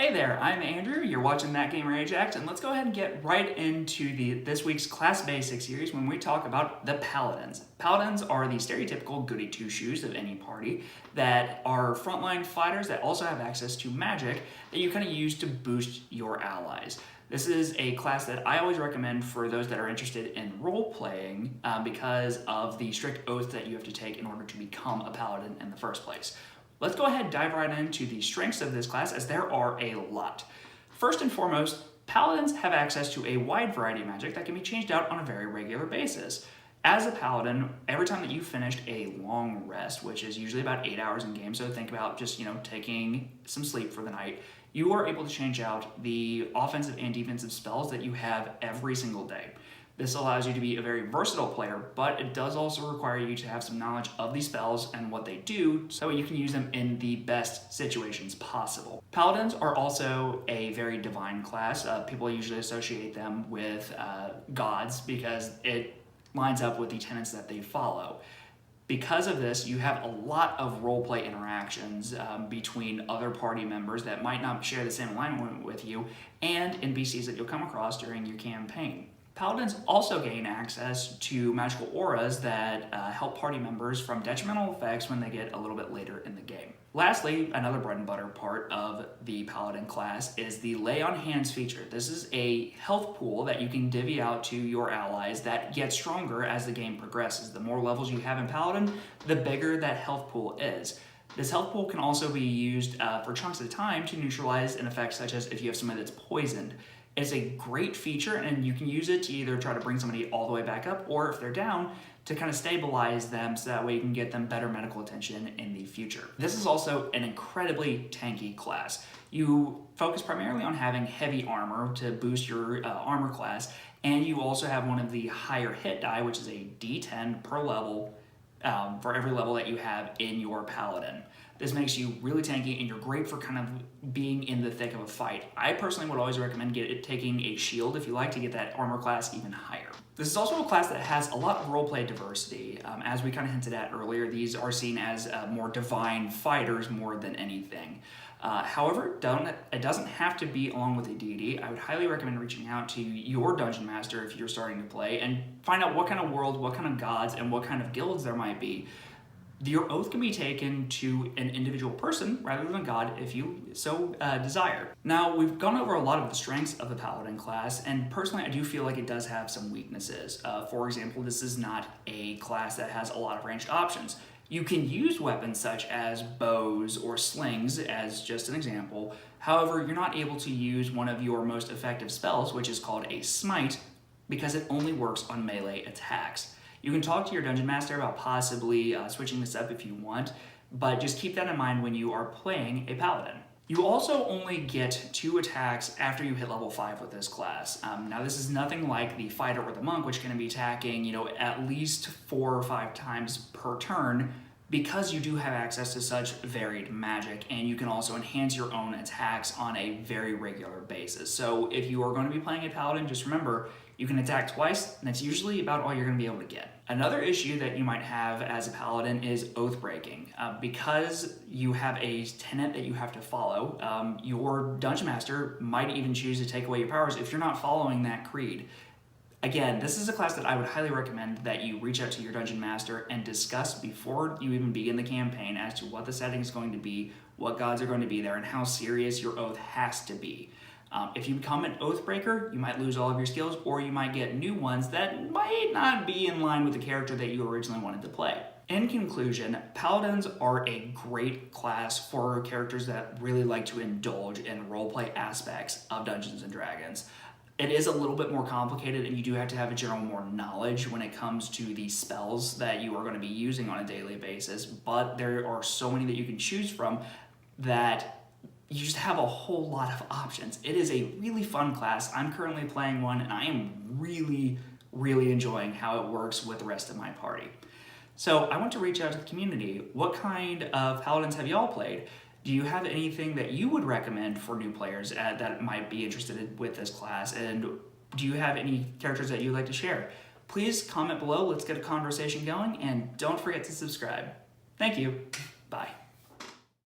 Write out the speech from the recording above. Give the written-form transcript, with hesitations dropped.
Hey there, I'm Andrew, you're watching ThatGamerAjax, and let's go ahead and get right into this week's Class Basics series when we talk about the Paladins. Paladins are the stereotypical goody two-shoes of any party that are frontline fighters that also have access to magic that you kind of use to boost your allies. This is a class that I always recommend for those that are interested in role-playing because of the strict oath that you have to take in order to become a Paladin in the first place. Let's go ahead and dive right into the strengths of this class, as there are a lot. First and foremost, Paladins have access to a wide variety of magic that can be changed out on a very regular basis. As a Paladin, every time that you finished a long rest, which is usually about 8 hours in game, so think about just taking some sleep for the night, you are able to change out the offensive and defensive spells that you have every single day. This allows you to be a very versatile player, but it does also require you to have some knowledge of these spells and what they do so you can use them in the best situations possible. Paladins are also a very divine class. People usually associate them with gods because it lines up with the tenets that they follow. Because of this, you have a lot of roleplay interactions between other party members that might not share the same alignment with you and NPCs that you'll come across during your campaign. Paladins also gain access to magical auras that help party members from detrimental effects when they get a little bit later in the game. Lastly, another bread and butter part of the Paladin class is the Lay on Hands feature. This is a health pool that you can divvy out to your allies that gets stronger as the game progresses. The more levels you have in Paladin, the bigger that health pool is. This health pool can also be used for chunks of time to neutralize an effect such as if you have somebody that's poisoned. It's a great feature, and you can use it to either try to bring somebody all the way back up, or if they're down, to kind of stabilize them so that way you can get them better medical attention in the future. This is also an incredibly tanky class. You focus primarily on having heavy armor to boost your armor class, and you also have one of the higher hit die, which is a D10 per level for every level that you have in your Paladin. This makes you really tanky, and you're great for kind of being in the thick of a fight. I personally would always recommend taking a shield if you like to get that armor class even higher. This is also a class that has a lot of roleplay diversity. As we kind of hinted at earlier, these are seen as more divine fighters more than anything. However, it doesn't have to be along with a deity. I would highly recommend reaching out to your dungeon master if you're starting to play and find out what kind of world, what kind of gods, and what kind of guilds there might be. Your oath can be taken to an individual person rather than a god if you so desire. Now, we've gone over a lot of the strengths of the Paladin class, and personally I do feel like it does have some weaknesses. For example, this is not a class that has a lot of ranged options. You can use weapons such as bows or slings as just an example. However, you're not able to use one of your most effective spells, which is called a smite, because it only works on melee attacks. You can talk to your dungeon master about possibly switching this up if you want, but just keep that in mind when you are playing a Paladin. You also only get 2 attacks after you hit level 5 with this class. Now, this is nothing like the fighter or the monk, which can be attacking at least 4 or 5 times per turn, because you do have access to such varied magic, and you can also enhance your own attacks on a very regular basis. So if you are going to be playing a Paladin, just remember, you can attack twice, and that's usually about all you're going to be able to get. Another issue that you might have as a Paladin is oath breaking. Because you have a tenet that you have to follow, your dungeon master might even choose to take away your powers if you're not following that creed. Again, this is a class that I would highly recommend that you reach out to your dungeon master and discuss before you even begin the campaign as to what the setting is going to be, what gods are going to be there, and how serious your oath has to be. If you become an oath breaker, you might lose all of your skills, or you might get new ones that might not be in line with the character that you originally wanted to play. In conclusion, Paladins are a great class for characters that really like to indulge in roleplay aspects of Dungeons & Dragons. It is a little bit more complicated, and you do have to have a general more knowledge when it comes to the spells that you are going to be using on a daily basis, but there are so many that you can choose from that you just have a whole lot of options. It is a really fun class. I'm currently playing one, and I am really, really enjoying how it works with the rest of my party. So I want to reach out to the community. What kind of Paladins have y'all played? Do you have anything that you would recommend for new players that might be interested with this class? And do you have any characters that you'd like to share? Please comment below. Let's get a conversation going, and don't forget to subscribe. Thank you. Bye.